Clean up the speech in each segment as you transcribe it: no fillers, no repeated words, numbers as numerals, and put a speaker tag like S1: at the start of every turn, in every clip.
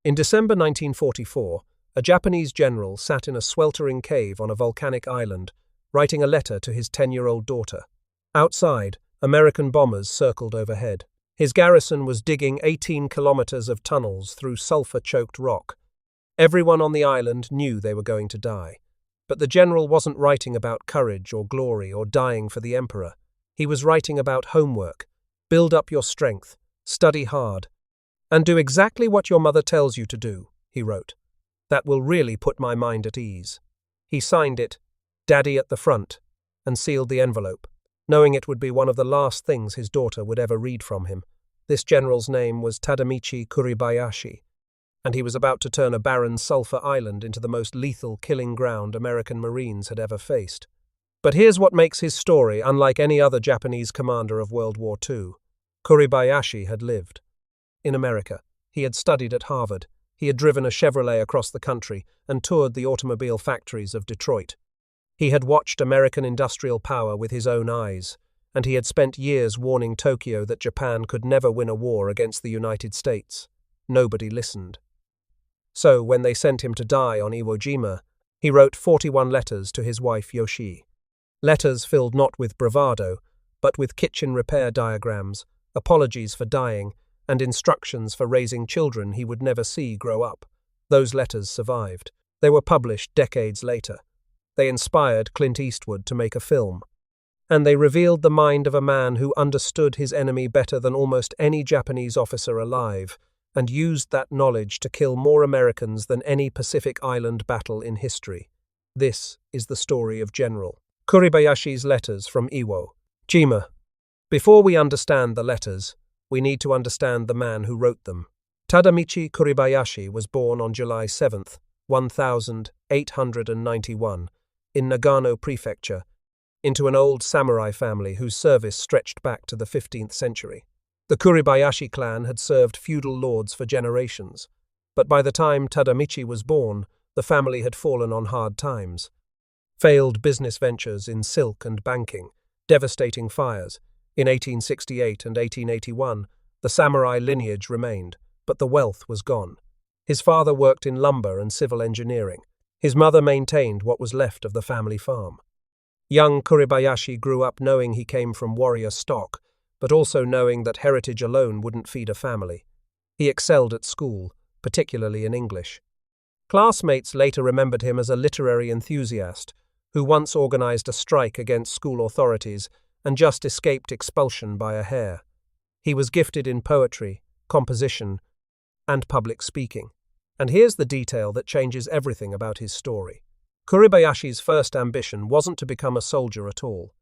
S1: In December 1944, a Japanese general sat in a sweltering cave on a volcanic island, writing a letter to his 10-year-old daughter. Outside, American bombers circled overhead. His garrison was digging 18 kilometers of tunnels through sulfur-choked rock. Everyone on the island knew they were going to die. But the general wasn't writing about courage or glory or dying for the emperor. He was writing about homework. Build up your strength, study hard, and do exactly what your mother tells you to do, he wrote. That will really put my mind at ease. He signed it, Daddy at the front, and sealed the envelope, knowing it would be one of the last things his daughter would ever read from him. This general's name was Tadamichi Kuribayashi, and he was about to turn a barren sulfur island into the most lethal killing ground American Marines had ever faced. But here's what makes his story unlike any other Japanese commander of World War II. Kuribayashi had lived. In America, he had studied at Harvard, he had driven a Chevrolet across the country and toured the automobile factories of Detroit. He had watched American industrial power with his own eyes, and he had spent years warning Tokyo that Japan could never win a war against the United States. Nobody listened. So, when they sent him to die on Iwo Jima, he wrote 41 letters to his wife Yoshii. Letters filled not with bravado, but with kitchen repair diagrams, apologies for dying, and instructions for raising children he would never see grow up. Those letters survived. They were published decades later. They inspired Clint Eastwood to make a film. And they revealed the mind of a man who understood his enemy better than almost any Japanese officer alive, and used that knowledge to kill more Americans than any Pacific Island battle in history. This is the story of General Kuribayashi's letters from Iwo Jima. Before we understand the letters, we need to understand the man who wrote them. Tadamichi Kuribayashi was born on July 7, 1891, in Nagano Prefecture, into an old samurai family whose service stretched back to the 15th century. The Kuribayashi clan had served feudal lords for generations, but by the time Tadamichi was born, the family had fallen on hard times. Failed business ventures in silk and banking, devastating fires. In 1868 and 1881, the samurai lineage remained, but the wealth was gone. His father worked in lumber and civil engineering. His mother maintained what was left of the family farm. Young Kuribayashi grew up knowing he came from warrior stock, but also knowing that heritage alone wouldn't feed a family. He excelled at school, particularly in English. Classmates later remembered him as a literary enthusiast who once organized a strike against school authorities and just escaped expulsion by a hair. He was gifted in poetry, composition, and public speaking. And here's the detail that changes everything about his story. Kuribayashi's first ambition wasn't to become a soldier at all.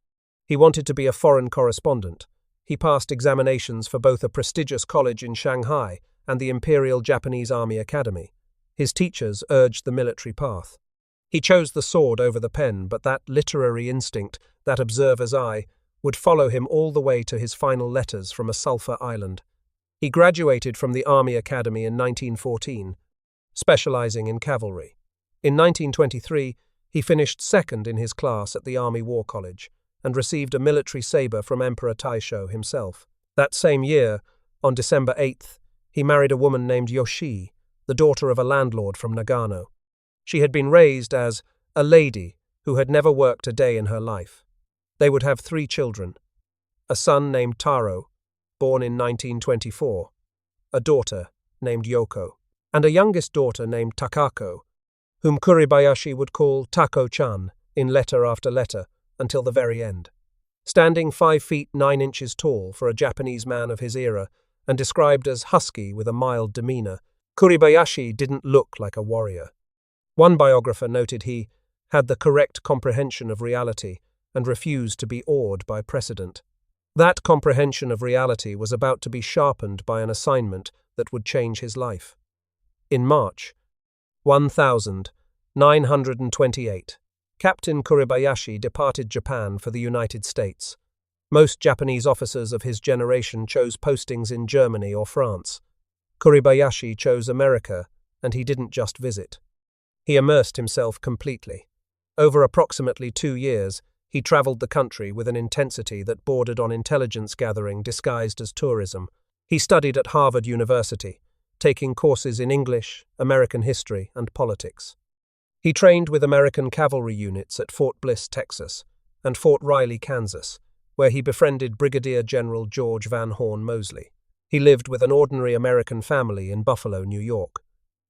S1: He wanted to be a foreign correspondent. He passed examinations for both a prestigious college in Shanghai and the Imperial Japanese Army Academy. His teachers urged the military path. He chose the sword over the pen, but that literary instinct, that observer's eye, would follow him all the way to his final letters from a sulfur island. He graduated from the Army Academy in 1914, specializing in cavalry. In 1923, he finished second in his class at the Army War College and received a military saber from Emperor Taisho himself. That same year, on December 8th, he married a woman named Yoshii, the daughter of a landlord from Nagano. She had been raised as a lady who had never worked a day in her life. They would have 3 children, a son named Taro, born in 1924, a daughter named Yoko, and a youngest daughter named Takako, whom Kuribayashi would call Tako-chan in letter after letter until the very end. Standing 5 feet 9 inches tall for a Japanese man of his era and described as husky with a mild demeanor, Kuribayashi didn't look like a warrior. One biographer noted he had the correct comprehension of reality and refused to be awed by precedent. That comprehension of reality was about to be sharpened by an assignment that would change his life. In March 1928, Captain Kuribayashi departed Japan for the United States. Most Japanese officers of his generation chose postings in Germany or France. Kuribayashi chose America, and he didn't just visit. He immersed himself completely. Over approximately 2 years, he traveled the country with an intensity that bordered on intelligence gathering disguised as tourism. He studied at Harvard University. taking courses in English, American history, and politics. He trained with American cavalry units at Fort Bliss, Texas, and Fort Riley, Kansas, where he befriended Brigadier General George Van Horn Mosley. He lived with an ordinary American family in Buffalo, New York.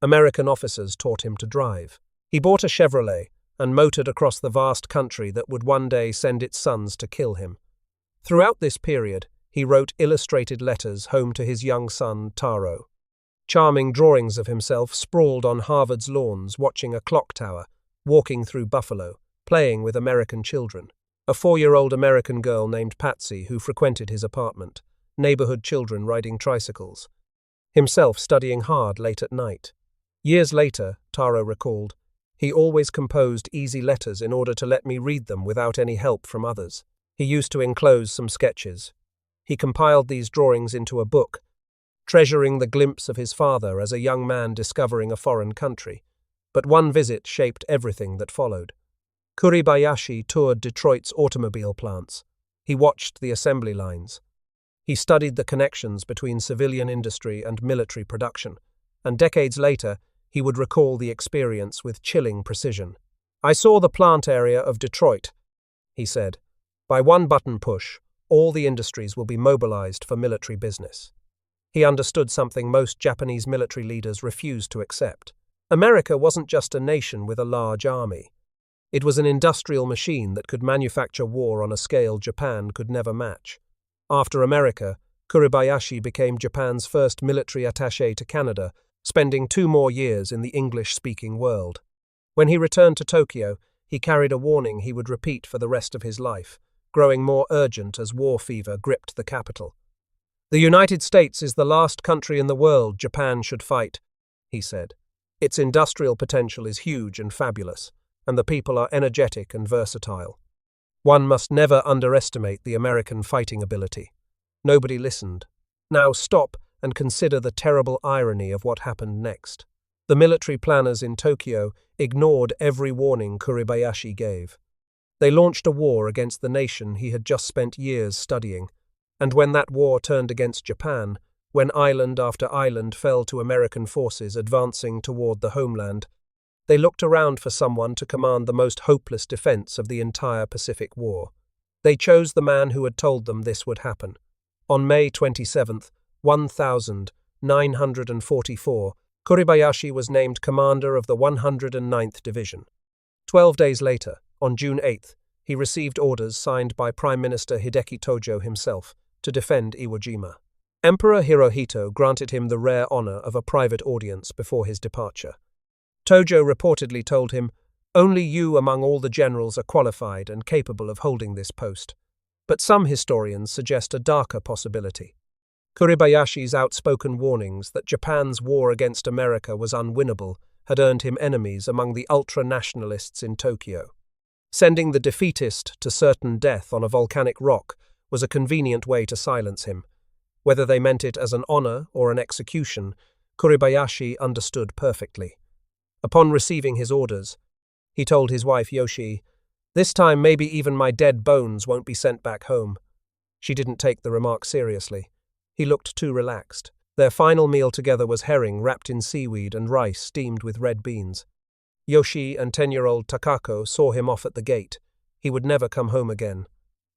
S1: American officers taught him to drive. He bought a Chevrolet and motored across the vast country that would one day send its sons to kill him. Throughout this period, he wrote illustrated letters home to his young son, Taro. Charming drawings of himself sprawled on Harvard's lawns watching a clock tower, walking through Buffalo, playing with American children. A 4-year-old American girl named Patsy who frequented his apartment, neighborhood children riding tricycles, himself studying hard late at night. Years later, Taro recalled, he always composed easy letters in order to let me read them without any help from others. He used to enclose some sketches. He compiled these drawings into a book, treasuring the glimpse of his father as a young man discovering a foreign country. But one visit shaped everything that followed. Kuribayashi toured Detroit's automobile plants. He watched the assembly lines. He studied the connections between civilian industry and military production, and decades later, he would recall the experience with chilling precision. I saw the plant area of Detroit, he said. By one button push, all the industries will be mobilized for military business. He understood something most Japanese military leaders refused to accept. America wasn't just a nation with a large army. It was an industrial machine that could manufacture war on a scale Japan could never match. After America, Kuribayashi became Japan's first military attaché to Canada, spending 2 more years in the English-speaking world. When he returned to Tokyo, he carried a warning he would repeat for the rest of his life, growing more urgent as war fever gripped the capital. The United States is the last country in the world Japan should fight, he said. Its industrial potential is huge and fabulous, and the people are energetic and versatile. One must never underestimate the American fighting ability. Nobody listened. Now stop and consider the terrible irony of what happened next. The military planners in Tokyo ignored every warning Kuribayashi gave. They launched a war against the nation he had just spent years studying, and when that war turned against Japan, when island after island fell to American forces advancing toward the homeland, they looked around for someone to command the most hopeless defense of the entire Pacific War. They chose the man who had told them this would happen. On May 27, 1944, Kuribayashi was named commander of the 109th Division. 12 days later, on June 8, he received orders signed by Prime Minister Hideki Tojo himself to defend Iwo Jima. Emperor Hirohito granted him the rare honor of a private audience before his departure. Tojo reportedly told him, "Only you among all the generals are qualified and capable of holding this post." But some historians suggest a darker possibility. Kuribayashi's outspoken warnings that Japan's war against America was unwinnable had earned him enemies among the ultra-nationalists in Tokyo. Sending the defeatist to certain death on a volcanic rock was a convenient way to silence him. Whether they meant it as an honor or an execution, Kuribayashi understood perfectly. Upon receiving his orders, he told his wife Yoshii, "This time maybe even my dead bones won't be sent back home." She didn't take the remark seriously. He looked too relaxed. Their final meal together was herring wrapped in seaweed and rice steamed with red beans. Yoshii and 10-year-old Takako saw him off at the gate. He would never come home again.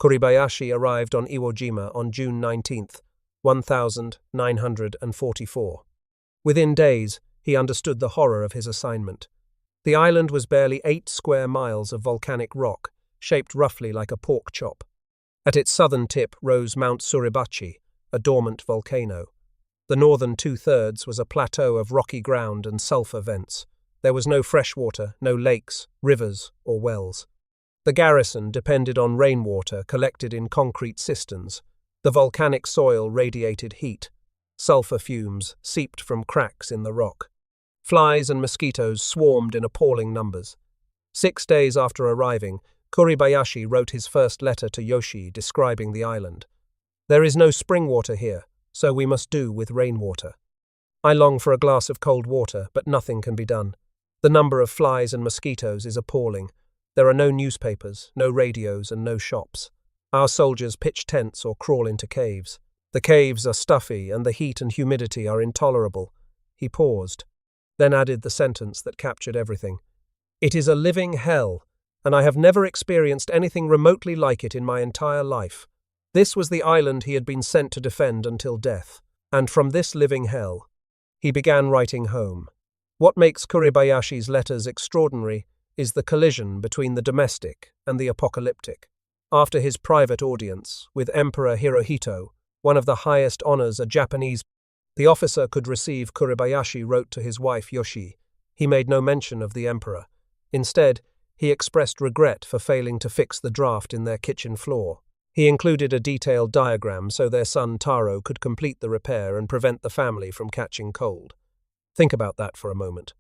S1: Kuribayashi arrived on Iwo Jima on June 19, 1944. Within days, he understood the horror of his assignment. The island was barely 8 square miles of volcanic rock, shaped roughly like a pork chop. At its southern tip rose Mount Suribachi, a dormant volcano. The northern 2/3 was a plateau of rocky ground and sulfur vents. There was no fresh water, no lakes, rivers, or wells. The garrison depended on rainwater collected in concrete cisterns. The volcanic soil radiated heat. Sulfur fumes seeped from cracks in the rock. Flies and mosquitoes swarmed in appalling numbers. 6 days after arriving, Kuribayashi wrote his first letter to Yoshii describing the island. "There is no spring water here, so we must do with rainwater. I long for a glass of cold water, but nothing can be done. The number of flies and mosquitoes is appalling. There are no newspapers, no radios, and no shops. Our soldiers pitch tents or crawl into caves. The caves are stuffy, and the heat and humidity are intolerable. He paused, then added the sentence that captured everything. It is a living hell, and I have never experienced anything remotely like it in my entire life. This was the island he had been sent to defend until death, and from this living hell, he began writing home. What makes Kuribayashi's letters extraordinary is the collision between the domestic and the apocalyptic. After his private audience with Emperor Hirohito, one of the highest honors a Japanese the officer could receive, Kuribayashi wrote to his wife Yoshii. He made no mention of the emperor. Instead, he expressed regret for failing to fix the draft in their kitchen floor. He included a detailed diagram so their son Taro could complete the repair and prevent the family from catching cold. Think about that for a moment.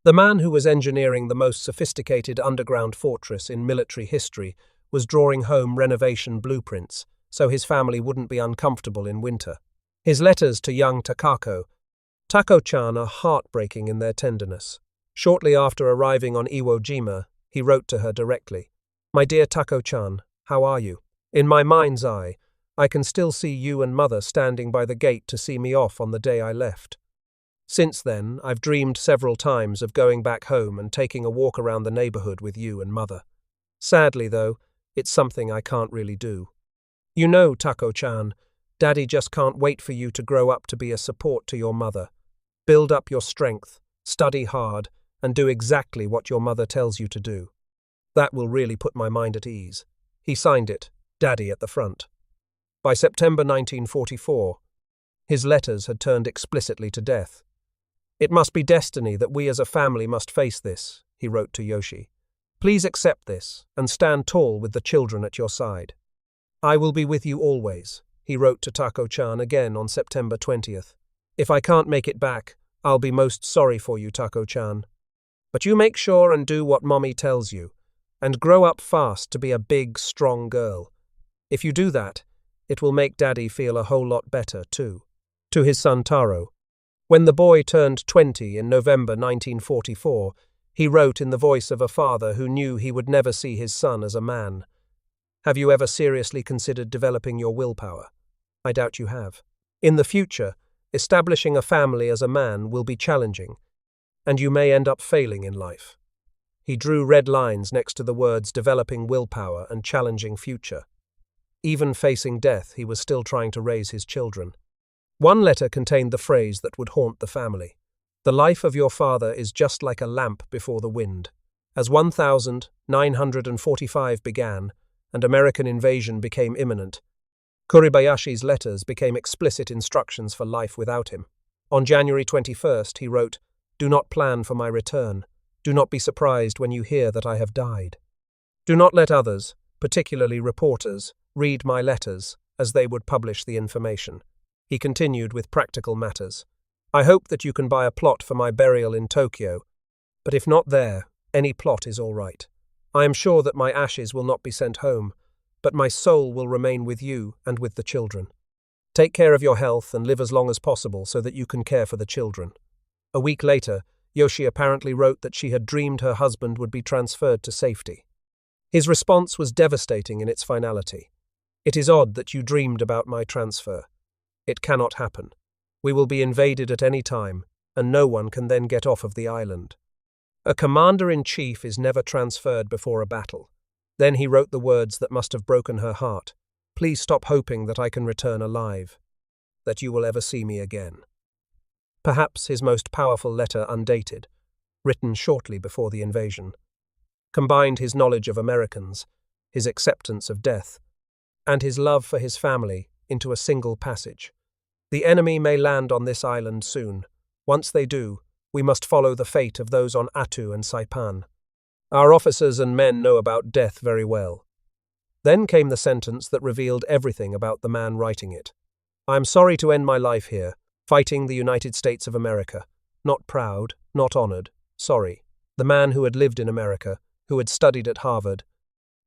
S1: The man who was engineering the most sophisticated underground fortress in military history was drawing home renovation blueprints so his family wouldn't be uncomfortable in winter. His letters to young Tako-chan are heartbreaking in their tenderness. Shortly after arriving on Iwo Jima, he wrote to her directly, "My dear Tako-chan, how are you? In my mind's eye, I can still see you and mother standing by the gate to see me off on the day I left. Since then, I've dreamed several times of going back home and taking a walk around the neighborhood with you and mother. Sadly, though, it's something I can't really do. You know, Tako-chan, Daddy just can't wait for you to grow up to be a support to your mother. Build up your strength, study hard, and do exactly what your mother tells you to do. That will really put my mind at ease." He signed it, Daddy at the front. By September 1944, his letters had turned explicitly to death. "It must be destiny that we as a family must face this," he wrote to Yoshii. "Please accept this and stand tall with the children at your side. I will be with you always," he wrote to Tako-chan again on September 20th. "If I can't make it back, I'll be most sorry for you, Tako-chan. But you make sure and do what Mommy tells you, and grow up fast to be a big, strong girl. If you do that, it will make Daddy feel a whole lot better, too." To his son Taro. When the boy turned 20 in November 1944, he wrote in the voice of a father who knew he would never see his son as a man. "Have you ever seriously considered developing your willpower? I doubt you have. In the future, establishing a family as a man will be challenging, and you may end up failing in life." He drew red lines next to the words developing willpower and challenging future. Even facing death, he was still trying to raise his children. One letter contained the phrase that would haunt the family. "The life of your father is just like a lamp before the wind." As 1945 began, and American invasion became imminent, Kuribayashi's letters became explicit instructions for life without him. On January 21st, he wrote, "Do not plan for my return. Do not be surprised when you hear that I have died. Do not let others, particularly reporters, read my letters, as they would publish the information." He continued with practical matters. "I hope that you can buy a plot for my burial in Tokyo, but if not there, any plot is all right. I am sure that my ashes will not be sent home, but my soul will remain with you and with the children. Take care of your health and live as long as possible so that you can care for the children." A week later, Yoshii apparently wrote that she had dreamed her husband would be transferred to safety. His response was devastating in its finality. "It is odd that you dreamed about my transfer. It cannot happen. We will be invaded at any time, and no one can then get off of the island. A commander-in-chief is never transferred before a battle." Then he wrote the words that must have broken her heart. "Please stop hoping that I can return alive, that you will ever see me again." Perhaps his most powerful letter undated, written shortly before the invasion, combined his knowledge of Americans, his acceptance of death, and his love for his family into a single passage. "The enemy may land on this island soon. Once they do, we must follow the fate of those on Attu and Saipan. Our officers and men know about death very well." Then came the sentence that revealed everything about the man writing it. "I am sorry to end my life here, fighting the United States of America. Not proud, not honored, sorry." The man who had lived in America, who had studied at Harvard,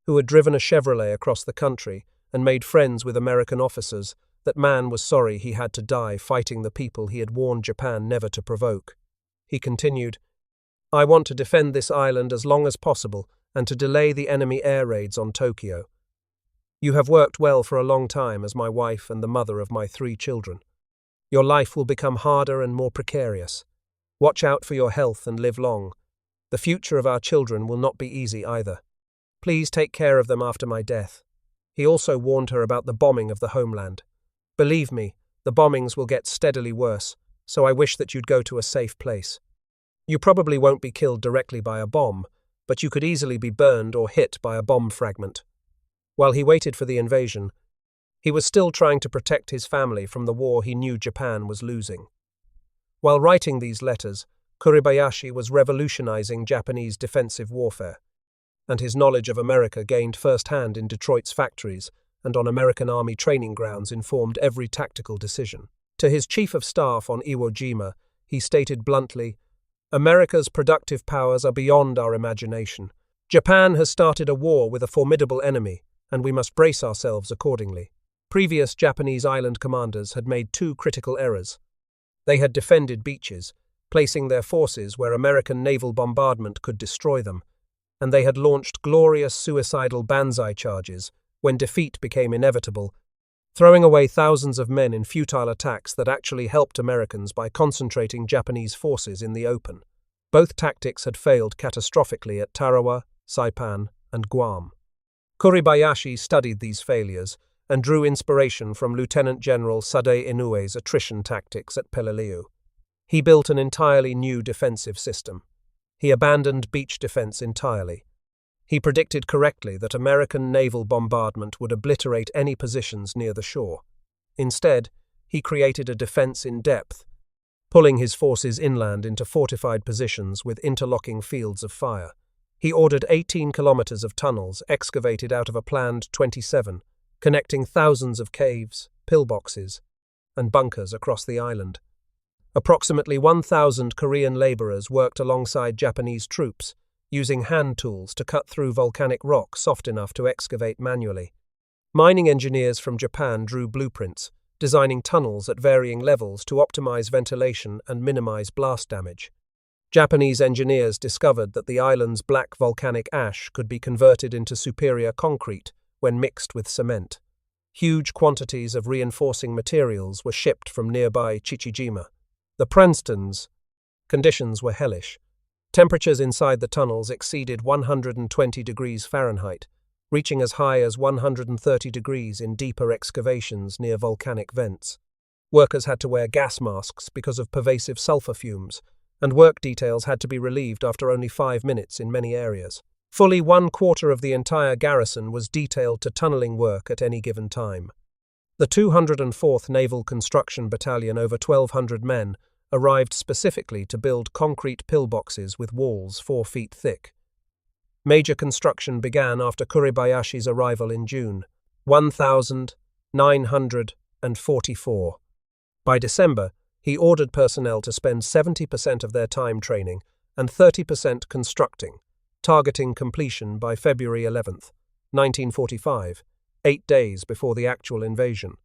S1: who had driven a Chevrolet across the country and made friends with American officers, that man was sorry he had to die fighting the people he had warned Japan never to provoke. He continued, "I want to defend this island as long as possible and to delay the enemy air raids on Tokyo. You have worked well for a long time as my wife and the mother of my 3 children. Your life will become harder and more precarious. Watch out for your health and live long. The future of our children will not be easy either. Please take care of them after my death. He also warned her about the bombing of the homeland. Believe me, the bombings will get steadily worse, so I wish that you'd go to a safe place. You probably won't be killed directly by a bomb, but you could easily be burned or hit by a bomb fragment. While he waited for the invasion, he was still trying to protect his family from the war he knew Japan was losing. While writing these letters, Kuribayashi was revolutionizing Japanese defensive warfare, and his knowledge of America gained first-hand in Detroit's factories and on American Army training grounds informed every tactical decision. To his chief of staff on Iwo Jima, he stated bluntly, "America's productive powers are beyond our imagination. Japan has started a war with a formidable enemy, and we must brace ourselves accordingly." Previous Japanese island commanders had made two critical errors. They had defended beaches, placing their forces where American naval bombardment could destroy them, and they had launched glorious suicidal banzai charges when defeat became inevitable, throwing away thousands of men in futile attacks that actually helped Americans by concentrating Japanese forces in the open. Both tactics had failed catastrophically at Tarawa, Saipan, and Guam. Kuribayashi studied these failures and drew inspiration from Lieutenant General Sade Inoue's attrition tactics at Peleliu. He built an entirely new defensive system. He abandoned beach defense entirely. He predicted correctly that American naval bombardment would obliterate any positions near the shore. Instead, he created a defense in depth, pulling his forces inland into fortified positions with interlocking fields of fire. He ordered 18 kilometers of tunnels excavated out of a planned 27, connecting thousands of caves, pillboxes, and bunkers across the island. Approximately 1,000 Korean laborers worked alongside Japanese troops, using hand tools to cut through volcanic rock soft enough to excavate manually. Mining engineers from Japan drew blueprints, designing tunnels at varying levels to optimize ventilation and minimize blast damage. Japanese engineers discovered that the island's black volcanic ash could be converted into superior concrete when mixed with cement. Huge quantities of reinforcing materials were shipped from nearby Chichijima. The Princeton's conditions were hellish. Temperatures inside the tunnels exceeded 120 degrees Fahrenheit, reaching as high as 130 degrees in deeper excavations near volcanic vents. Workers had to wear gas masks because of pervasive sulfur fumes, and work details had to be relieved after only 5 minutes in many areas. Fully 1/4 of the entire garrison was detailed to tunneling work at any given time. The 204th Naval Construction Battalion, over 1,200 men, arrived specifically to build concrete pillboxes with walls 4 feet thick. Major construction began after Kuribayashi's arrival in June, 1944. By December, he ordered personnel to spend 70% of their time training and 30% constructing, targeting completion by February 11, 1945, 8 days before the actual invasion.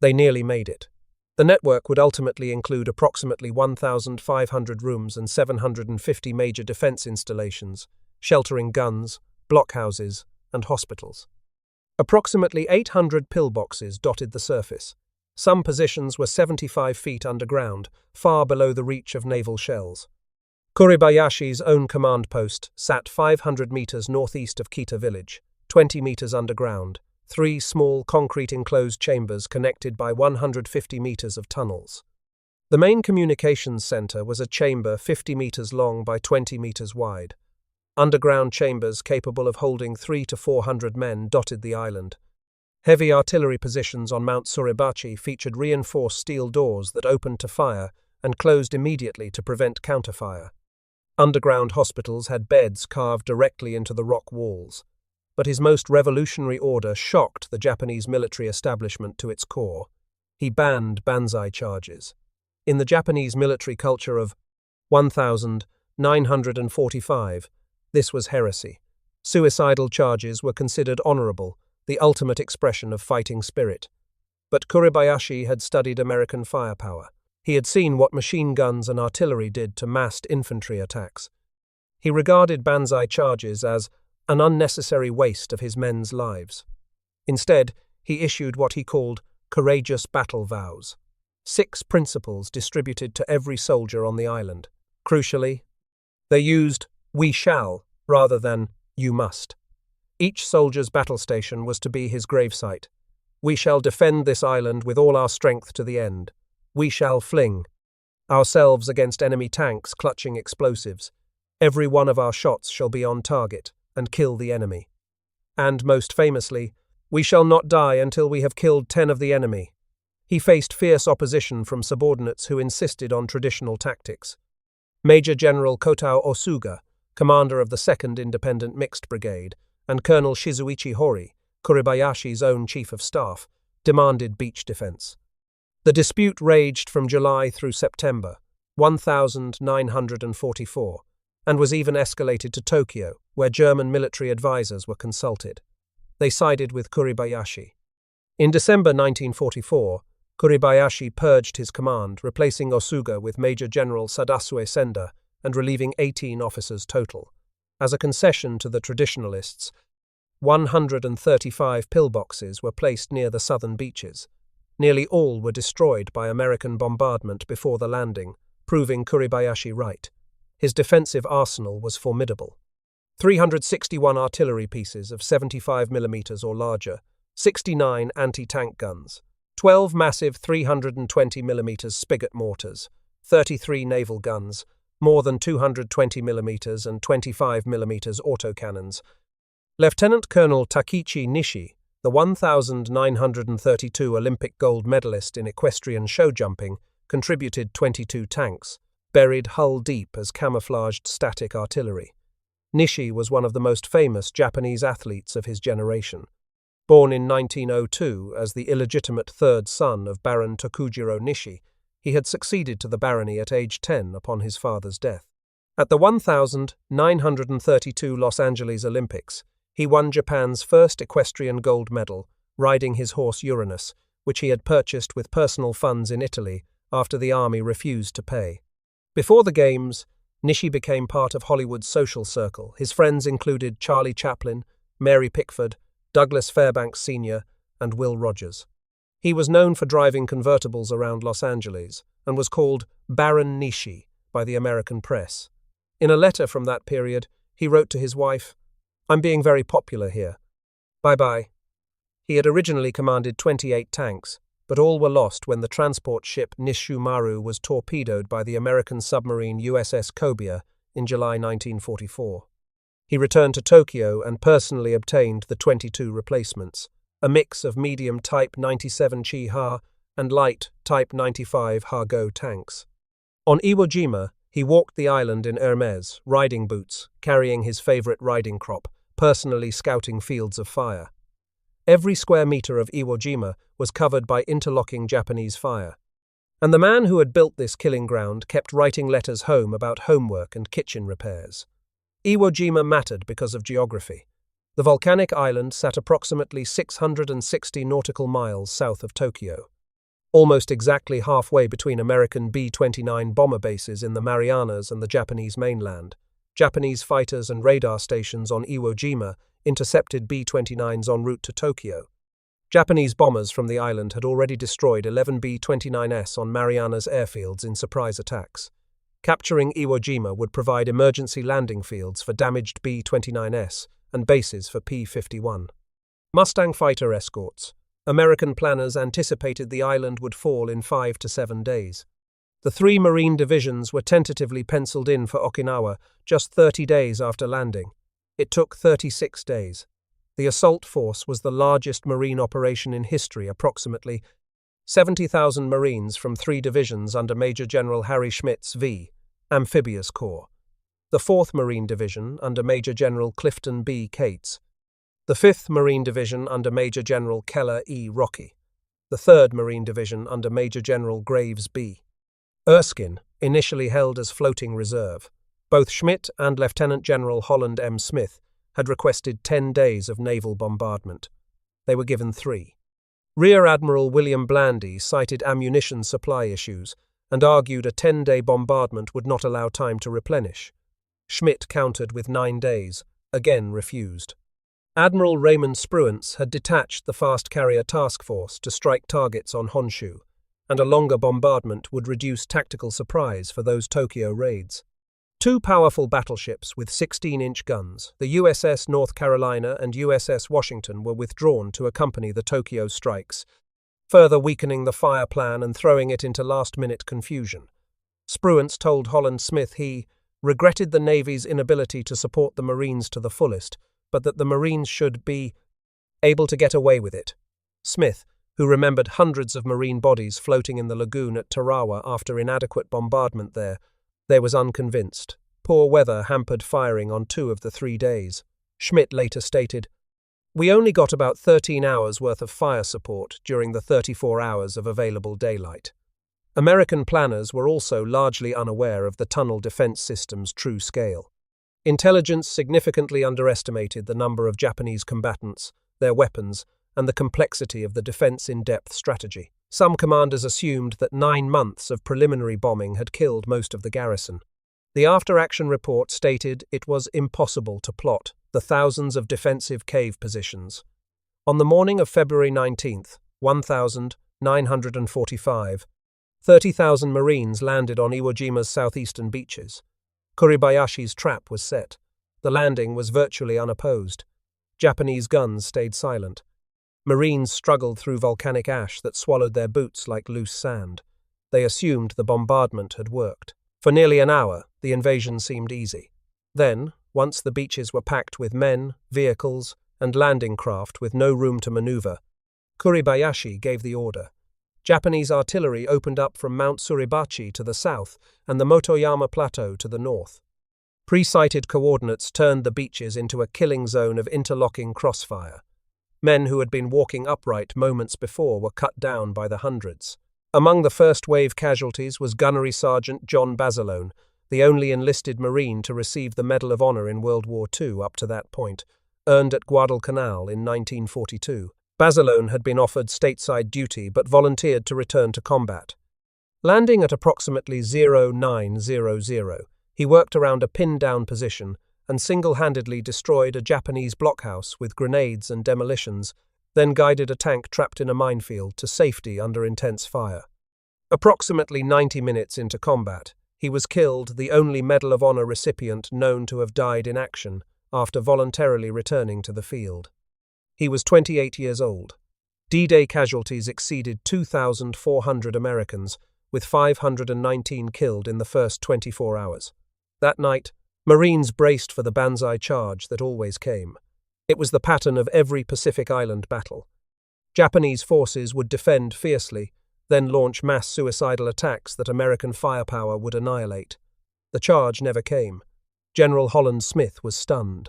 S1: They nearly made it. The network would ultimately include approximately 1,500 rooms and 750 major defense installations, sheltering guns, blockhouses, and hospitals. Approximately 800 pillboxes dotted the surface. Some positions were 75 feet underground, far below the reach of naval shells. Kuribayashi's own command post sat 500 meters northeast of Kita village, 20 meters underground, 3 small concrete enclosed chambers connected by 150 meters of tunnels. The main communications center was a chamber 50 meters long by 20 meters wide. Underground chambers capable of holding 300 to 400 men dotted the island. Heavy artillery positions on Mount Suribachi featured reinforced steel doors that opened to fire and closed immediately to prevent counterfire. Underground hospitals had beds carved directly into the rock walls. But his most revolutionary order shocked the Japanese military establishment to its core. He banned banzai charges. In the Japanese military culture of 1945, this was heresy. Suicidal charges were considered honorable, the ultimate expression of fighting spirit. But Kuribayashi had studied American firepower. He had seen what machine guns and artillery did to massed infantry attacks. He regarded banzai charges as an unnecessary waste of his men's lives. Instead, he issued what he called courageous battle vows. 6 principles distributed to every soldier on the island. Crucially, they used "we shall" rather than "you must." Each soldier's battle station was to be his gravesite. "We shall defend this island with all our strength to the end. We shall fling ourselves against enemy tanks clutching explosives. Every one of our shots shall be on target and kill the enemy." And, most famously, "We shall not die until we have killed 10 of the enemy." He faced fierce opposition from subordinates who insisted on traditional tactics. Major General Kotao Osuga, commander of the 2nd Independent Mixed Brigade, and Colonel Shizuichi Hori, Kuribayashi's own chief of staff, demanded beach defense. The dispute raged from July through September 1944, and was even escalated to Tokyo, where German military advisors were consulted. They sided with Kuribayashi. In December 1944, Kuribayashi purged his command, replacing Osuga with Major General Sadasue Senda and relieving 18 officers total. As a concession to the traditionalists, 135 pillboxes were placed near the southern beaches. Nearly all were destroyed by American bombardment before the landing, proving Kuribayashi right. His defensive arsenal was formidable. 361 artillery pieces of 75mm or larger, 69 anti-tank guns, 12 massive 320mm spigot mortars, 33 naval guns, more than 220mm and 25mm autocannons. Lieutenant Colonel Takichi Nishi, the 1932 Olympic gold medalist in equestrian show jumping, contributed 22 tanks, buried hull-deep as camouflaged static artillery. Nishi was one of the most famous Japanese athletes of his generation. Born in 1902 as the illegitimate third son of Baron Tokujiro Nishi, he had succeeded to the barony at age 10 upon his father's death. At the 1932 Los Angeles Olympics, he won Japan's first equestrian gold medal, riding his horse Uranus, which he had purchased with personal funds in Italy after the army refused to pay. Before the Games, Nishi became part of Hollywood's social circle. His friends included Charlie Chaplin, Mary Pickford, Douglas Fairbanks Sr., and Will Rogers. He was known for driving convertibles around Los Angeles and was called Baron Nishi by the American press. In a letter from that period, he wrote to his wife, "I'm being very popular here. Bye-bye." He had originally commanded 28 tanks, but all were lost when the transport ship Nishumaru was torpedoed by the American submarine USS Kobia in July 1944. He returned to Tokyo and personally obtained the 22 replacements, a mix of medium Type 97 Chi-Ha and light Type 95 Ha-Go tanks. On Iwo Jima, he walked the island in Hermes, riding boots, carrying his favorite riding crop, personally scouting fields of fire. Every square meter of Iwo Jima was covered by interlocking Japanese fire. And the man who had built this killing ground kept writing letters home about homework and kitchen repairs. Iwo Jima mattered because of geography. The volcanic island sat approximately 660 nautical miles south of Tokyo, almost exactly halfway between American B-29 bomber bases in the Marianas and the Japanese mainland. Japanese fighters and radar stations on Iwo Jima intercepted B-29s en route to Tokyo. Japanese bombers from the island had already destroyed 11 B-29s on Marianas airfields in surprise attacks. Capturing Iwo Jima would provide emergency landing fields for damaged B-29s and bases for P-51. Mustang fighter escorts. American planners anticipated the island would fall in 5 to 7 days. The 3 Marine divisions were tentatively penciled in for Okinawa just 30 days after landing. It took 36 days. The assault force was the largest Marine operation in history, approximately 70,000 Marines from 3 divisions under Major General Harry Schmidt's V. Amphibious Corps. The 4th Marine Division under Major General Clifton B. Cates. The 5th Marine Division under Major General Keller E. Rocky. The 3rd Marine Division under Major General Graves B. Erskine, initially held as floating reserve. Both Schmidt and Lieutenant General Holland M. Smith had requested 10 days of naval bombardment. They were given 3. Rear Admiral William Blandy cited ammunition supply issues and argued a 10-day bombardment would not allow time to replenish. Schmidt countered with 9 days, again refused. Admiral Raymond Spruance had detached the fast carrier task force to strike targets on Honshu, and a longer bombardment would reduce tactical surprise for those Tokyo raids. Two powerful battleships with 16-inch guns, the USS North Carolina and USS Washington, were withdrawn to accompany the Tokyo strikes, further weakening the fire plan and throwing it into last-minute confusion. Spruance told Holland Smith he regretted the Navy's inability to support the Marines to the fullest, but that the Marines should be able to get away with it. Smith, who remembered hundreds of Marine bodies floating in the lagoon at Tarawa after inadequate bombardment there, was unconvinced. Poor weather hampered firing on 2 of the 3 days. Schmidt later stated, "We only got about 13 hours worth of fire support during the 34 hours of available daylight." American planners were also largely unaware of the tunnel defense system's true scale. Intelligence significantly underestimated the number of Japanese combatants, their weapons, and the complexity of the defense in-depth strategy. Some commanders assumed that 9 months of preliminary bombing had killed most of the garrison. The after-action report stated it was impossible to plot the thousands of defensive cave positions. On the morning of February 19th, 1945, 30,000 Marines landed on Iwo Jima's southeastern beaches. Kuribayashi's trap was set. The landing was virtually unopposed. Japanese guns stayed silent. Marines struggled through volcanic ash that swallowed their boots like loose sand. They assumed the bombardment had worked. For nearly an hour, the invasion seemed easy. Then, once the beaches were packed with men, vehicles, and landing craft with no room to maneuver, Kuribayashi gave the order. Japanese artillery opened up from Mount Suribachi to the south and the Motoyama Plateau to the north. Pre-sighted coordinates turned the beaches into a killing zone of interlocking crossfire. Men who had been walking upright moments before were cut down by the hundreds. Among the first-wave casualties was Gunnery Sergeant John Basilone, the only enlisted Marine to receive the Medal of Honor in World War II up to that point, earned at Guadalcanal in 1942. Basilone had been offered stateside duty but volunteered to return to combat. Landing at approximately 0900, he worked around a pinned-down position and single-handedly destroyed a Japanese blockhouse with grenades and demolitions, then guided a tank trapped in a minefield to safety under intense fire. Approximately 90 minutes into combat, he was killed, the only Medal of Honor recipient known to have died in action after voluntarily returning to the field. He was 28 years old. D-Day casualties exceeded 2,400 Americans, with 519 killed in the first 24 hours. That night, Marines braced for the banzai charge that always came. It was the pattern of every Pacific Island battle. Japanese forces would defend fiercely, then launch mass suicidal attacks that American firepower would annihilate. The charge never came. General Holland Smith was stunned.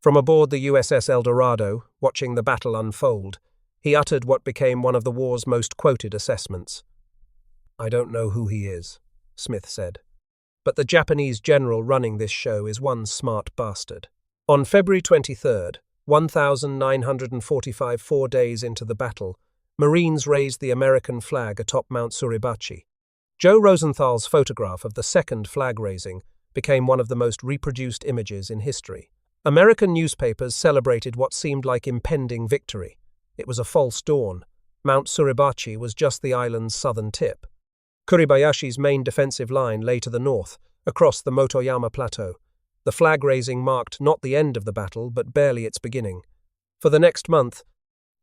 S1: From aboard the USS El Dorado, watching the battle unfold, he uttered what became one of the war's most quoted assessments. "I don't know who he is," Smith said. "But the Japanese general running this show is one smart bastard." On February 23rd, 1945, 4 days into the battle, Marines raised the American flag atop Mount Suribachi. Joe Rosenthal's photograph of the second flag raising became one of the most reproduced images in history. American newspapers celebrated what seemed like impending victory. It was a false dawn. Mount Suribachi was just the island's southern tip. Kuribayashi's main defensive line lay to the north, across the Motoyama Plateau. The flag-raising marked not the end of the battle, but barely its beginning. For the next month,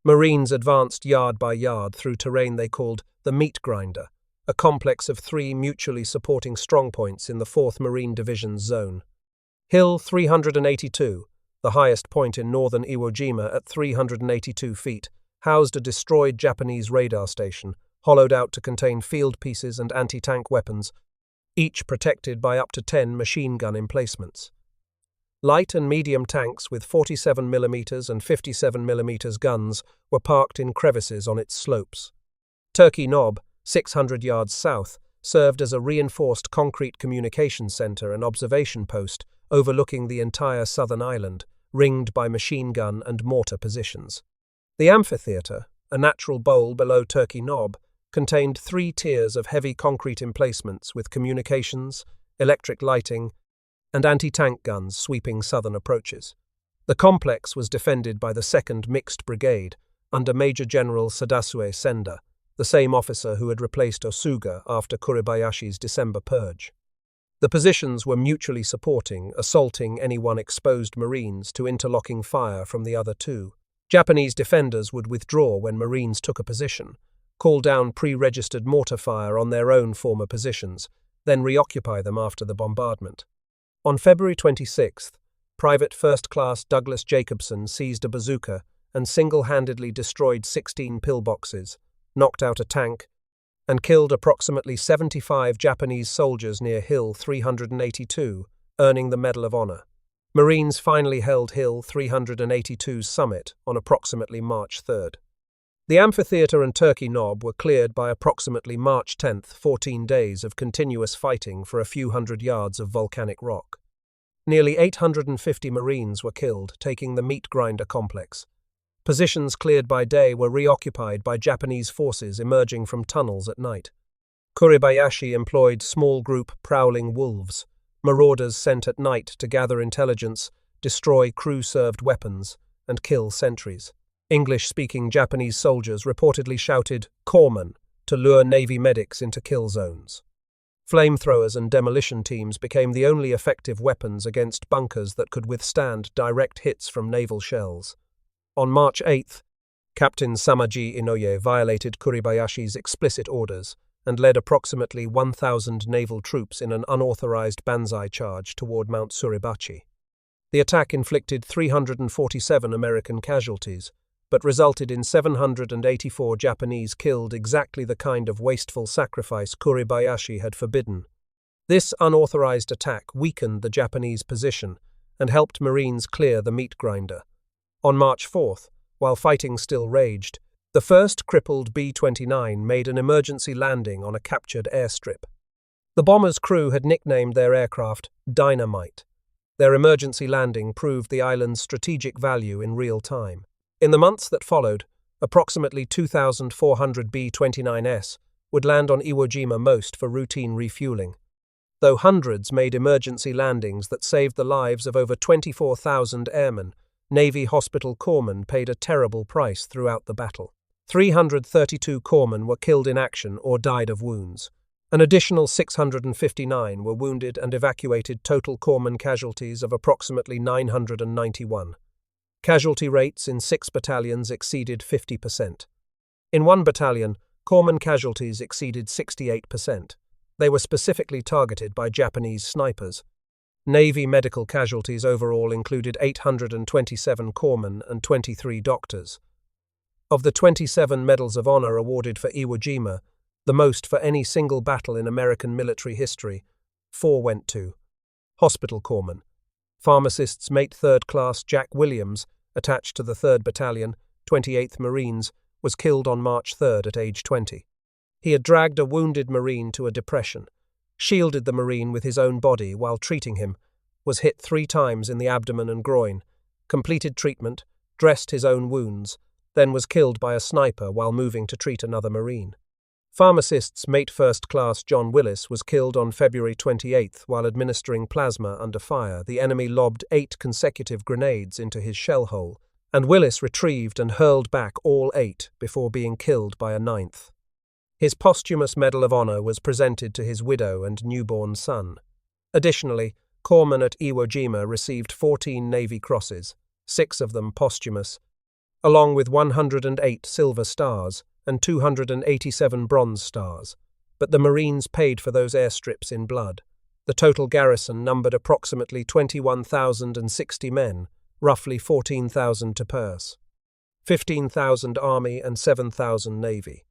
S1: Marines advanced yard by yard through terrain they called the Meat Grinder, a complex of 3 mutually supporting strongpoints in the 4th Marine Division's zone. Hill 382, the highest point in northern Iwo Jima at 382 feet, housed a destroyed Japanese radar station, hollowed out to contain field pieces and anti-tank weapons, each protected by up to 10 machine gun emplacements. Light and medium tanks with 47mm and 57mm guns were parked in crevices on its slopes. Turkey Knob, 600 yards south, served as a reinforced concrete communications center and observation post overlooking the entire southern island, ringed by machine gun and mortar positions. The amphitheater, a natural bowl below Turkey Knob, contained 3 tiers of heavy concrete emplacements with communications, electric lighting, and anti-tank guns sweeping southern approaches. The complex was defended by the 2nd Mixed Brigade under Major General Sadasue Senda, the same officer who had replaced Osuga after Kuribayashi's December purge. The positions were mutually supporting, assaulting anyone exposed Marines to interlocking fire from the other two. Japanese defenders would withdraw when Marines took a position, call down pre-registered mortar fire on their own former positions, then reoccupy them after the bombardment. On February 26th, Private First Class Douglas Jacobson seized a bazooka and single-handedly destroyed 16 pillboxes, knocked out a tank, and killed approximately 75 Japanese soldiers near Hill 382, earning the Medal of Honor. Marines finally held Hill 382's summit on approximately March 3rd. The amphitheater and Turkey Knob were cleared by approximately March 10th, 14 days of continuous fighting for a few hundred yards of volcanic rock. Nearly 850 Marines were killed, taking the meat grinder complex. Positions cleared by day were reoccupied by Japanese forces emerging from tunnels at night. Kuribayashi employed small group prowling wolves, marauders sent at night to gather intelligence, destroy crew-served weapons, and kill sentries. English-speaking Japanese soldiers reportedly shouted "Corpsman" to lure Navy medics into kill zones. Flamethrowers and demolition teams became the only effective weapons against bunkers that could withstand direct hits from naval shells. On March 8th, Captain Samaji Inoue violated Kuribayashi's explicit orders and led approximately 1,000 naval troops in an unauthorized banzai charge toward Mount Suribachi. The attack inflicted 347 American casualties, but resulted in 784 Japanese killed, exactly the kind of wasteful sacrifice Kuribayashi had forbidden. This unauthorized attack weakened the Japanese position and helped Marines clear the meat grinder. On March 4th, while fighting still raged, the first crippled B-29 made an emergency landing on a captured airstrip. The bomber's crew had nicknamed their aircraft Dynamite. Their emergency landing proved the island's strategic value in real time. In the months that followed, approximately 2,400 B-29s would land on Iwo Jima, most for routine refueling, though hundreds made emergency landings that saved the lives of over 24,000 airmen. Navy hospital corpsmen paid a terrible price throughout the battle. 332 corpsmen were killed in action or died of wounds. An additional 659 were wounded and evacuated, total corpsmen casualties of approximately 991. Casualty rates in 6 battalions exceeded 50%. In one battalion, corpsmen casualties exceeded 68%. They were specifically targeted by Japanese snipers. Navy medical casualties overall included 827 corpsmen and 23 doctors. Of the 27 Medals of Honor awarded for Iwo Jima, the most for any single battle in American military history, 4 went to hospital corpsmen. Pharmacist's mate 3rd Class Jack Williams, attached to the 3rd Battalion, 28th Marines, was killed on March 3rd at age 20. He had dragged a wounded Marine to a depression, shielded the Marine with his own body while treating him, was hit 3 times in the abdomen and groin, completed treatment, dressed his own wounds, then was killed by a sniper while moving to treat another Marine. Pharmacist's mate 1st Class John Willis was killed on February 28th while administering plasma under fire. The enemy lobbed 8 consecutive grenades into his shell hole, and Willis retrieved and hurled back all 8 before being killed by a 9th. His posthumous Medal of Honor was presented to his widow and newborn son. Additionally, corpsmen at Iwo Jima received 14 Navy Crosses, 6 of them posthumous, along with 108 Silver Stars and 287 Bronze Stars, but the Marines paid for those airstrips in blood. The total garrison numbered approximately 21,060 men, roughly 14,000 to purse, 15,000 Army and 7,000 Navy.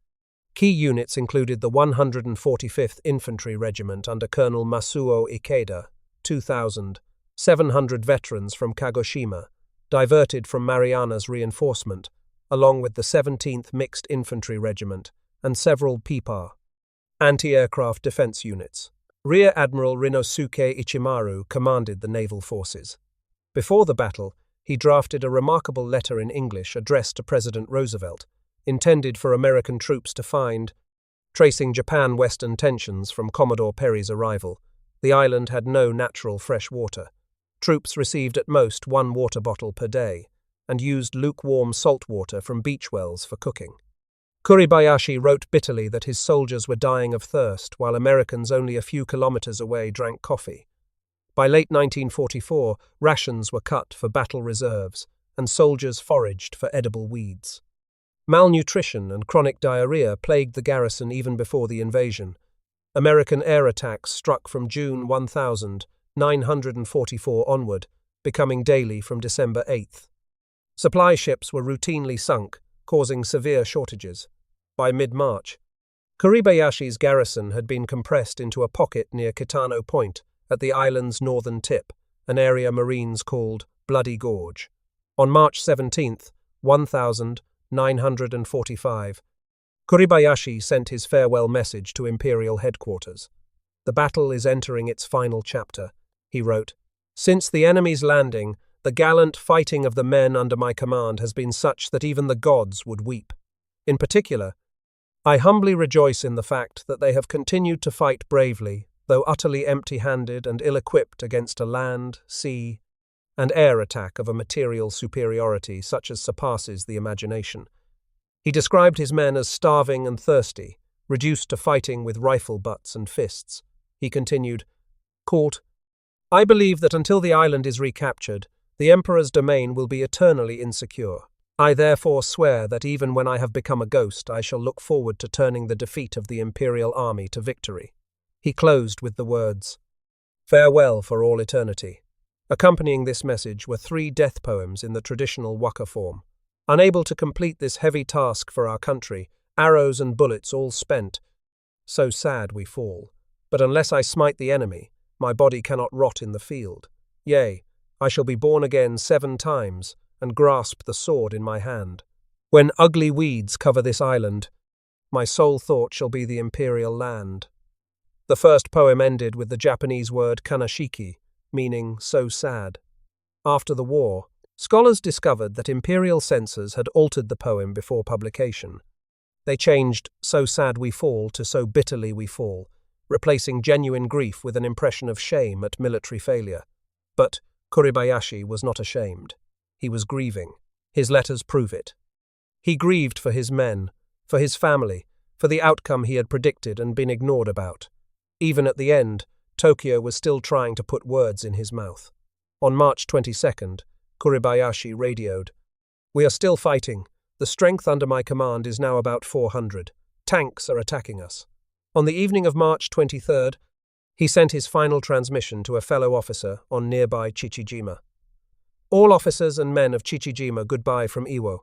S1: Key units included the 145th Infantry Regiment under Colonel Masuo Ikeda, 2,000, 700 veterans from Kagoshima, diverted from Mariana's reinforcement, along with the 17th Mixed Infantry Regiment and several PIPA, anti-aircraft defense units. Rear Admiral Rinosuke Ichimaru commanded the naval forces. Before the battle, he drafted a remarkable letter in English addressed to President Roosevelt, intended for American troops to find. Tracing Japan-Western tensions from Commodore Perry's arrival, the island had no natural fresh water. Troops received at most 1 water bottle per day, and used lukewarm salt water from beach wells for cooking. Kuribayashi wrote bitterly that his soldiers were dying of thirst, while Americans only a few kilometers away drank coffee. By late 1944, rations were cut for battle reserves, and soldiers foraged for edible weeds. Malnutrition and chronic diarrhea plagued the garrison even before the invasion. American air attacks struck from June 1944 onward, becoming daily from December 8th. Supply ships were routinely sunk, causing severe shortages. By mid-March, Kuribayashi's garrison had been compressed into a pocket near Kitano Point at the island's northern tip, an area Marines called Bloody Gorge. On March 17, 1945, Kuribayashi sent his farewell message to Imperial headquarters. "The battle is entering its final chapter," he wrote. "Since the enemy's landing, the gallant fighting of the men under my command has been such that even the gods would weep. In particular, I humbly rejoice in the fact that they have continued to fight bravely, though utterly empty-handed and ill-equipped against a land, sea, and air attack of a material superiority such as surpasses the imagination." He described his men as starving and thirsty, reduced to fighting with rifle butts and fists. He continued, quote, "I believe that until the island is recaptured, the Emperor's domain will be eternally insecure. I therefore swear that even when I have become a ghost, I shall look forward to turning the defeat of the Imperial army to victory." He closed with the words, "Farewell for all eternity." Accompanying this message were 3 death poems in the traditional waka form. "Unable to complete this heavy task for our country, arrows and bullets all spent, so sad we fall. But unless I smite the enemy, my body cannot rot in the field. Yea, I shall be born again 7 times, and grasp the sword in my hand. When ugly weeds cover this island, my sole thought shall be the imperial land." The first poem ended with the Japanese word kanashiki, meaning so sad. After the war, scholars discovered that imperial censors had altered the poem before publication. They changed "so sad we fall" to "so bitterly we fall," replacing genuine grief with an impression of shame at military failure. But Kuribayashi was not ashamed. He was grieving. His letters prove it. He grieved for his men, for his family, for the outcome he had predicted and been ignored about. Even at the end, Tokyo was still trying to put words in his mouth. On March 22nd, Kuribayashi radioed, "We are still fighting. The strength under my command is now about 400. Tanks are attacking us." On the evening of March 23rd, he sent his final transmission to a fellow officer on nearby Chichijima. "All officers and men of Chichijima, goodbye from Iwo."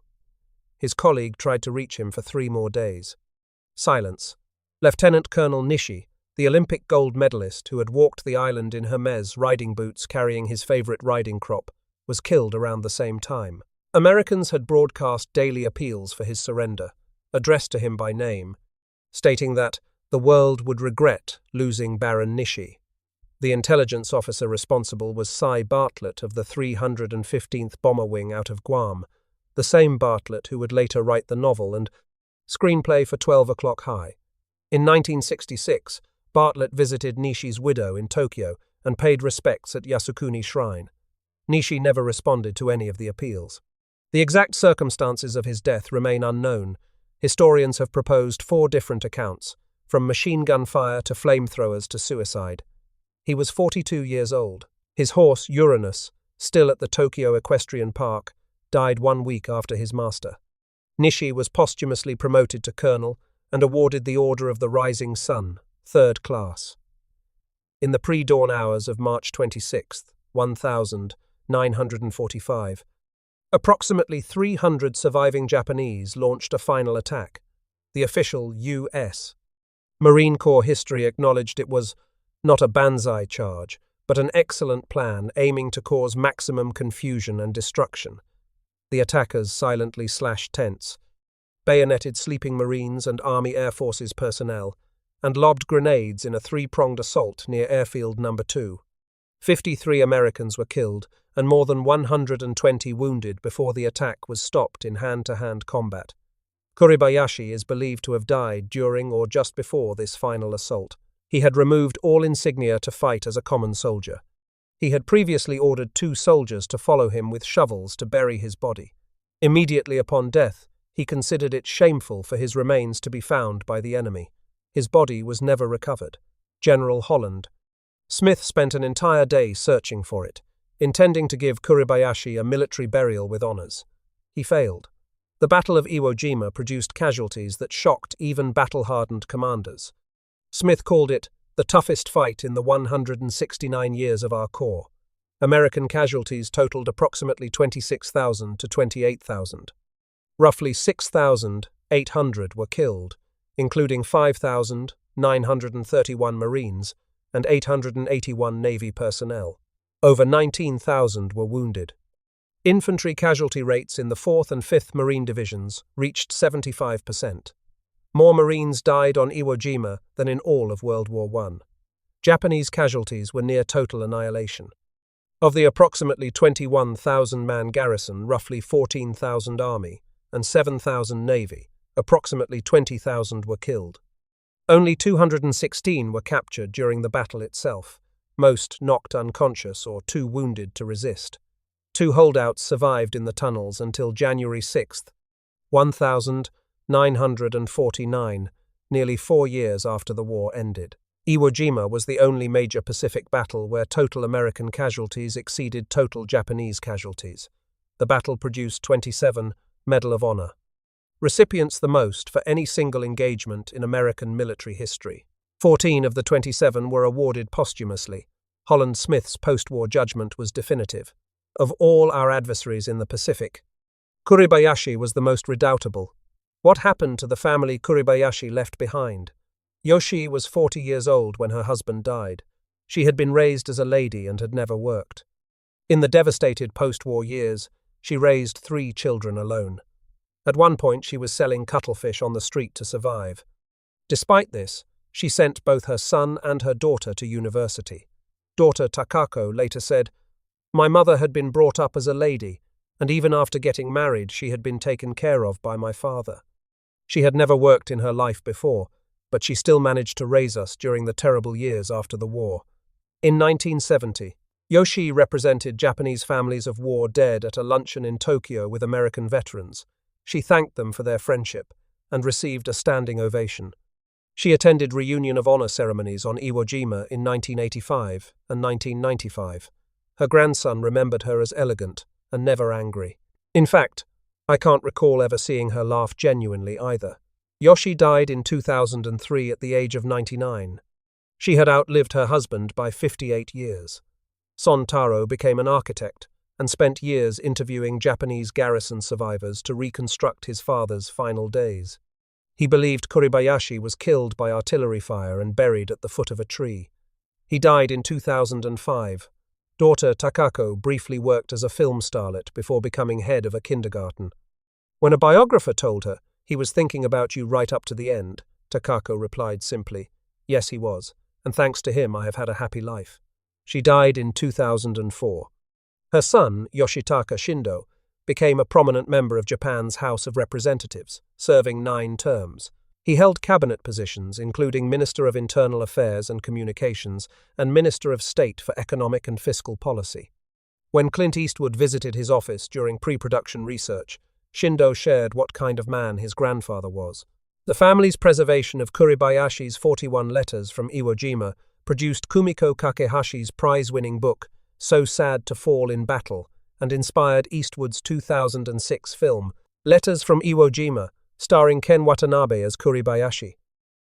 S1: His colleague tried to reach him for 3 more days. Silence. Lieutenant Colonel Nishi, the Olympic gold medalist who had walked the island in Hermes riding boots carrying his favorite riding crop, was killed around the same time. Americans had broadcast daily appeals for his surrender, addressed to him by name, stating that the world would regret losing Baron Nishi. The intelligence officer responsible was Cy Bartlett of the 315th Bomber Wing out of Guam, the same Bartlett who would later write the novel and screenplay for 12 O'Clock High. In 1966, Bartlett visited Nishi's widow in Tokyo and paid respects at Yasukuni Shrine. Nishi never responded to any of the appeals. The exact circumstances of his death remain unknown. Historians have proposed 4 different accounts, from machine gun fire to flamethrowers to suicide. He was 42 years old. His horse, Uranus, still at the Tokyo Equestrian Park, died 1 week after his master. Nishi was posthumously promoted to colonel and awarded the Order of the Rising Sun, 3rd class. In the pre-dawn hours of March 26, 1945, approximately 300 surviving Japanese launched a final attack. The official U.S. Marine Corps history acknowledged it was not a banzai charge, but an excellent plan aiming to cause maximum confusion and destruction. The attackers silently slashed tents, bayoneted sleeping Marines and Army Air Forces personnel, and lobbed grenades in a 3-pronged assault near Airfield No. 2. 53 Americans were killed and more than 120 wounded before the attack was stopped in hand-to-hand combat. Kuribayashi is believed to have died during or just before this final assault. He had removed all insignia to fight as a common soldier. He had previously ordered 2 soldiers to follow him with shovels to bury his body. Immediately upon death, He considered it shameful for his remains to be found by the enemy. His body was never recovered. General Holland. Smith spent an entire day searching for it, intending to give Kuribayashi a military burial with honors. He failed. The Battle of Iwo Jima produced casualties that shocked even battle-hardened commanders. Smith called it the toughest fight in the 169 years of our corps. American casualties totaled approximately 26,000 to 28,000. Roughly 6,800 were killed, including 5,931 Marines and 881 Navy personnel. Over 19,000 were wounded. Infantry casualty rates in the 4th and 5th Marine Divisions reached 75%. More Marines died on Iwo Jima than in all of World War I. Japanese casualties were near total annihilation. Of the approximately 21,000-man garrison, roughly 14,000 Army and 7,000 Navy, approximately 20,000 were killed. Only 216 were captured during the battle itself, most knocked unconscious or too wounded to resist. 2 holdouts survived in the tunnels until January 6, 1949, nearly 4 years after the war ended. Iwo Jima was the only major Pacific battle where total American casualties exceeded total Japanese casualties. The battle produced 27 Medal of Honor, recipients the most for any single engagement in American military history. 14 of the 27 were awarded posthumously. Holland Smith's post-war judgment was definitive. Of all our adversaries in the Pacific, Kuribayashi was the most redoubtable. What happened to the family Kuribayashi left behind? Yoshii was 40 years old when her husband died. She had been raised as a lady and had never worked. In the devastated post-war years, she raised 3 children alone. At one point, she was selling cuttlefish on the street to survive. Despite this, she sent both her son and her daughter to university. Daughter Takako later said, "My mother had been brought up as a lady, and even after getting married, she had been taken care of by my father. She had never worked in her life before, but she still managed to raise us during the terrible years after the war." In 1970, Yoshii represented Japanese families of war dead at a luncheon in Tokyo with American veterans. She thanked them for their friendship and received a standing ovation. She attended reunion of honor ceremonies on Iwo Jima in 1985 and 1995. Her grandson remembered her as elegant and never angry. In fact, I can't recall ever seeing her laugh genuinely either. Yoshii died in 2003 at the age of 99. She had outlived her husband by 58 years. Son Taro became an architect and spent years interviewing Japanese garrison survivors to reconstruct his father's final days. He believed Kuribayashi was killed by artillery fire and buried at the foot of a tree. He died in 2005. Daughter Takako briefly worked as a film starlet before becoming head of a kindergarten. When a biographer told her, "He was thinking about you right up to the end," Takako replied simply, "Yes, he was, and thanks to him I have had a happy life." She died in 2004. Her son, Yoshitaka Shindo, became a prominent member of Japan's House of Representatives, serving 9 terms. He held cabinet positions including Minister of Internal Affairs and Communications and Minister of State for Economic and Fiscal Policy. When Clint Eastwood visited his office during pre-production research, Shindo shared what kind of man his grandfather was. The family's preservation of Kuribayashi's 41 letters from Iwo Jima produced Kumiko Kakehashi's prize-winning book, So Sad to Fall in Battle, and inspired Eastwood's 2006 film, Letters from Iwo Jima, starring Ken Watanabe as Kuribayashi.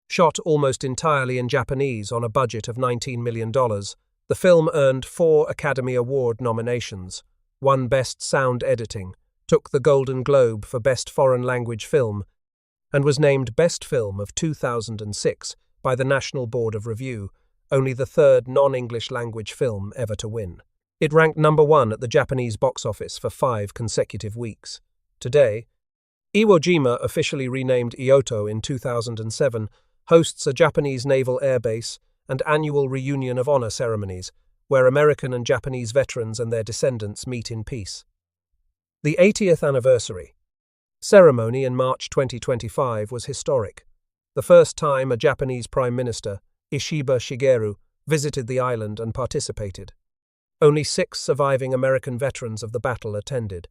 S1: Shot almost entirely in Japanese on a budget of $19 million, the film earned 4 Academy Award nominations, 1 Best Sound Editing, took the Golden Globe for Best Foreign Language Film, and was named Best Film of 2006 by the National Board of Review, only the 3rd non-English language film ever to win. It ranked number 1 at the Japanese box office for 5 consecutive weeks. Today, Iwo Jima, officially renamed Ioto in 2007, hosts a Japanese naval airbase and annual reunion of honor ceremonies, where American and Japanese veterans and their descendants meet in peace. The 80th anniversary ceremony in March 2025 was historic. The first time a Japanese Prime Minister, Ishiba Shigeru, visited the island and participated. Only 6 surviving American veterans of the battle attended.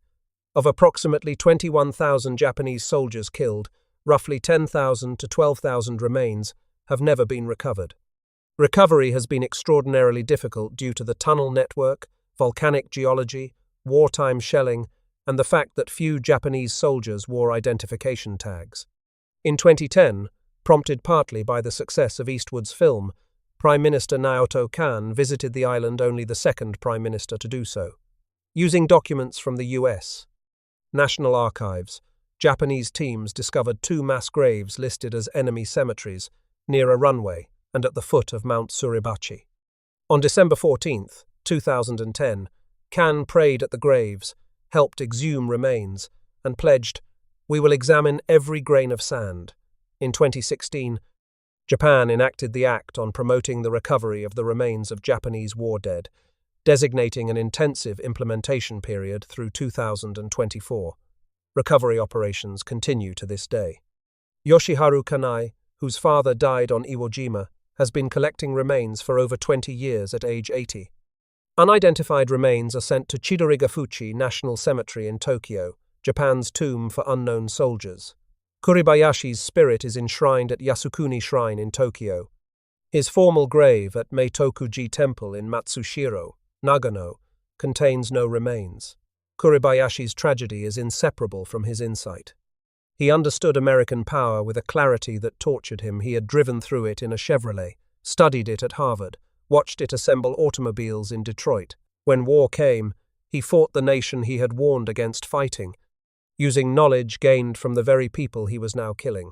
S1: Of approximately 21,000 Japanese soldiers killed, roughly 10,000 to 12,000 remains have never been recovered. Recovery has been extraordinarily difficult due to the tunnel network, volcanic geology, wartime shelling, and the fact that few Japanese soldiers wore identification tags. In 2010, prompted partly by the success of Eastwood's film, Prime Minister Naoto Kan visited the island, only the second Prime Minister to do so. Using documents from the US National Archives, Japanese teams discovered 2 mass graves listed as enemy cemeteries near a runway and at the foot of Mount Suribachi. On December 14, 2010, Kan prayed at the graves, helped exhume remains, and pledged, "We will examine every grain of sand." In 2016, Japan enacted the Act on promoting the recovery of the remains of Japanese war dead, designating an intensive implementation period through 2024. Recovery operations continue to this day. Yoshiharu Kanai, whose father died on Iwo Jima, has been collecting remains for over 20 years at age 80. Unidentified remains are sent to Chidorigafuchi National Cemetery in Tokyo, Japan's tomb for unknown soldiers. Kuribayashi's spirit is enshrined at Yasukuni Shrine in Tokyo. His formal grave at Meitokuji Temple in Matsushiro, Nagano, contains no remains. Kuribayashi's tragedy is inseparable from his insight. He understood American power with a clarity that tortured him. He had driven through it in a Chevrolet, studied it at Harvard, watched it assemble automobiles in Detroit. When war came, he fought the nation he had warned against fighting, using knowledge gained from the very people he was now killing.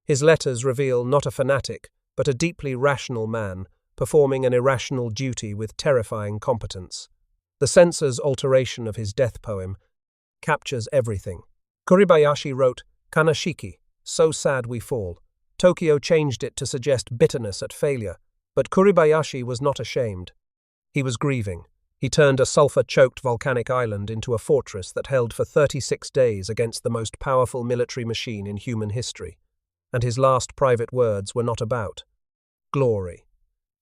S1: His letters reveal not a fanatic, but a deeply rational man, performing an irrational duty with terrifying competence. The censor's alteration of his death poem captures everything. Kuribayashi wrote, "Kanashiki, so sad we fall." Tokyo changed it to suggest bitterness at failure, but Kuribayashi was not ashamed. He was grieving. He turned a sulfur-choked volcanic island into a fortress that held for 36 days against the most powerful military machine in human history. And his last private words were not about glory.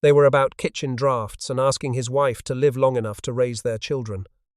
S1: They were about kitchen drafts and asking his wife to live long enough to raise their children.